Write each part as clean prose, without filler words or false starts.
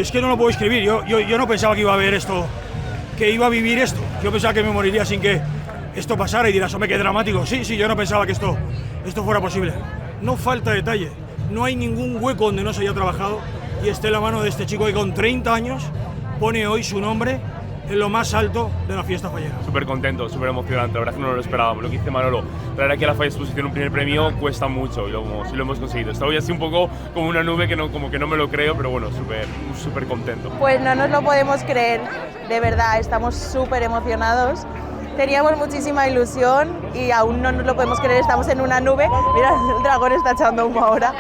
es que no lo puedo escribir. Yo no pensaba que iba a ver esto, que iba a vivir esto. Yo pensaba que me moriría sin que esto pasara y dirás, hombre, qué dramático. Sí, yo no pensaba que esto fuera posible. No falta detalle, no hay ningún hueco donde no se haya trabajado y esté la mano de este chico que con 30 años pone hoy su nombre en lo más alto de la fiesta fallera. Súper contento, súper emocionante, la verdad es que no lo esperábamos. Lo que dice Manolo, traer aquí a la Falla Exposición un primer premio cuesta mucho y lo hemos conseguido. Estaba así un poco como una nube que como que no me lo creo, pero bueno, súper contento. Pues no nos lo podemos creer, de verdad, estamos súper emocionados. Teníamos muchísima ilusión y aún no nos lo podemos creer, estamos en una nube. Mira, el dragón está echando humo ahora.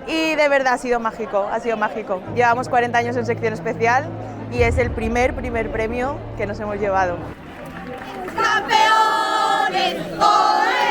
Y de verdad ha sido mágico, ha sido mágico. Llevamos 40 años en sección especial y es el primer premio que nos hemos llevado. ¡Campeones! ¡Ole!